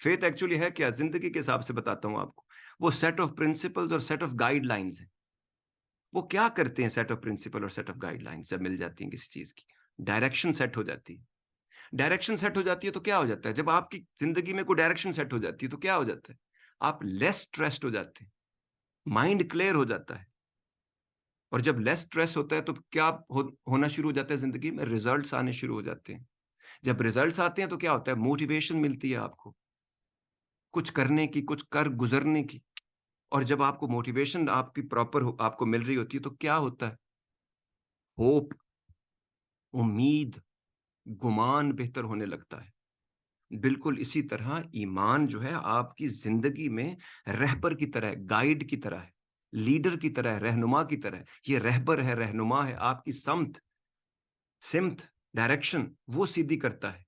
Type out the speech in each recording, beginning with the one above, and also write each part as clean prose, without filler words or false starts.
Faith actually ہے کیا؟ زندگی کے حساب سے بتاتا ہوں آپ کو. وہ سیٹ آف پرنسپلز اور سیٹ آف گائیڈ لائنز ہیں. وہ کیا کرتے ہیں سیٹ آف پرنسپل اور سیٹ آف گائیڈ لائنز جب مل جاتی ہیں کسی چیز کی؟ ڈائریکشن سیٹ ہو جاتی ہے. ڈائریکشن سیٹ ہو جاتی ہے تو کیا ہو جاتا ہے؟ جب آپ کی زندگی میں کوئی ڈائریکشن سیٹ ہو جاتی ہے تو کیا ہو جاتا ہے؟ آپ لیس اسٹریسڈ ہو جاتے ہیں، مائنڈ کلیئر ہو جاتا ہے. اور جب لیس اسٹریس ہوتا ہے تو کیا ہونا شروع ہو جاتا ہے زندگی میں؟ ریزلٹس آنے شروع ہو جاتے ہیں. جب ریزلٹس آتے ہیں تو کیا ہوتا ہے؟ موٹیویشن ملتی ہے آپ کو کچھ کرنے کی، کچھ کر گزرنے کی. اور جب آپ کو موٹیویشن آپ کی پراپر آپ کو مل رہی ہوتی ہے تو کیا ہوتا ہے؟ ہوپ، امید، گمان بہتر ہونے لگتا ہے. بالکل اسی طرح ایمان جو ہے آپ کی زندگی میں رہبر کی طرح ہے، گائیڈ کی طرح ہے، لیڈر کی طرح ہے، رہنما کی طرح ہے. یہ رہبر ہے، رہنما ہے، آپ کی سمت ڈائریکشن وہ سیدھی کرتا ہے.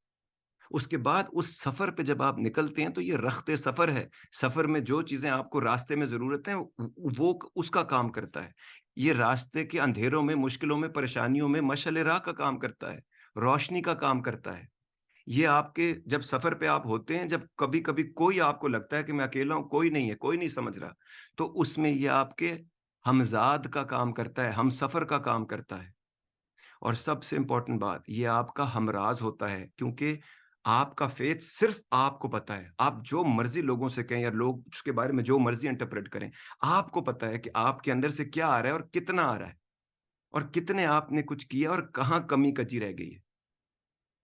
اس کے بعد اس سفر پہ جب آپ نکلتے ہیں تو یہ رخت سفر ہے. سفر میں جو چیزیں آپ کو راستے میں ضرورت ہیں وہ اس کا کام کرتا ہے. یہ راستے کے اندھیروں میں، مشکلوں میں، پریشانیوں میں مشعل راہ کا کام کرتا ہے، روشنی کا کام کرتا ہے. یہ آپ کے جب سفر پہ آپ ہوتے ہیں، جب کبھی کبھی کوئی آپ کو لگتا ہے کہ میں اکیلا ہوں، کوئی نہیں ہے، کوئی نہیں سمجھ رہا، تو اس میں یہ آپ کے ہمزاد کا کام کرتا ہے، ہم سفر کا کام کرتا ہے. اور سب سے امپورٹنٹ بات، یہ آپ کا ہمراز ہوتا ہے، کیونکہ آپ کا فیتھ صرف آپ کو پتا ہے. آپ جو مرضی لوگوں سے کہیں یا لوگ اس کے بارے میں جو مرضی انٹرپریٹ کریں، آپ کو پتا ہے کہ آپ کے اندر سے کیا آ رہا ہے اور کتنا آ رہا ہے اور کتنے آپ نے کچھ کیا اور کہاں کمی کجی رہ گئی ہے.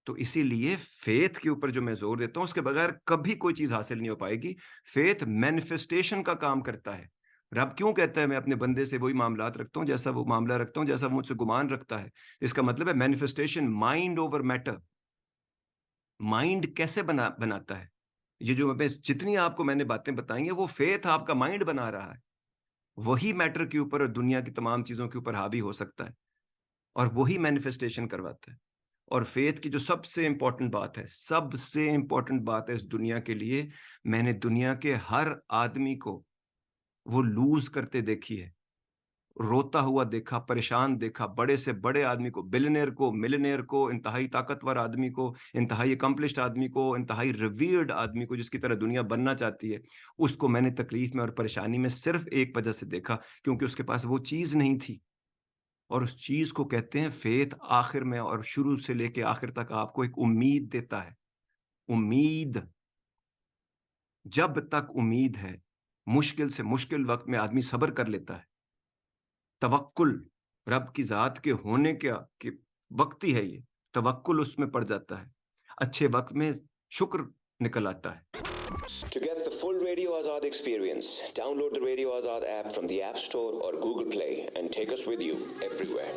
تو اسی لیے فیتھ کے اوپر جو میں زور دیتا ہوں، اس کے بغیر کبھی کوئی چیز حاصل نہیں ہو پائے گی. فیتھ مینیفیسٹیشن کا کام کرتا ہے. رب کیوں کہتا ہے میں اپنے بندے سے وہی معاملات رکھتا ہوں جیسا وہ معاملہ رکھتا ہوں، جیسا وہ مجھ سے گمان رکھتا ہے؟ اس کا مطلب ہے manifestation, mind over matter. Mind کیسے بناتا ہے؟ یہ جو جتنی آپ کو میں نے باتیں بتائی ہیں، وہ فیتھ آپ کا مائنڈ بنا رہا ہے. وہی میٹر کے اوپر اور دنیا کی تمام چیزوں کے اوپر حاوی ہو سکتا ہے، اور وہی مینیفیسٹیشن کرواتا ہے. اور فیتھ کی جو سب سے امپورٹنٹ بات ہے، سب سے امپورٹنٹ بات ہے اس دنیا کے لیے، میں نے دنیا کے ہر آدمی کو وہ لوز کرتے دیکھی ہے، روتا ہوا دیکھا، پریشان دیکھا. بڑے سے بڑے آدمی کو، بلینئر کو، ملینئر کو، انتہائی طاقتور آدمی کو، انتہائی اکمپلشڈ آدمی کو، انتہائی ریویرڈ آدمی کو جس کی طرح دنیا بننا چاہتی ہے، اس کو میں نے تکلیف میں اور پریشانی میں صرف ایک وجہ سے دیکھا، کیونکہ اس کے پاس وہ چیز نہیں تھی. اور اس چیز کو کہتے ہیں فیتھ. آخر میں اور شروع سے لے کے آخر تک آپ کو ایک امید دیتا ہے. امید، جب تک امید ہے، مشکل سے مشکل وقت میں آدمی صبر کر لیتا ہے. توکل، رب کی ذات کے ہونے کا کہ وقت ہی ہے یہ، توکل اس میں پڑ جاتا ہے. اچھے وقت میں شکر نکل آتا ہے. To get the full Radio Azad experience, download the Radio Azad app from the App Store or Google Play and take us with you everywhere.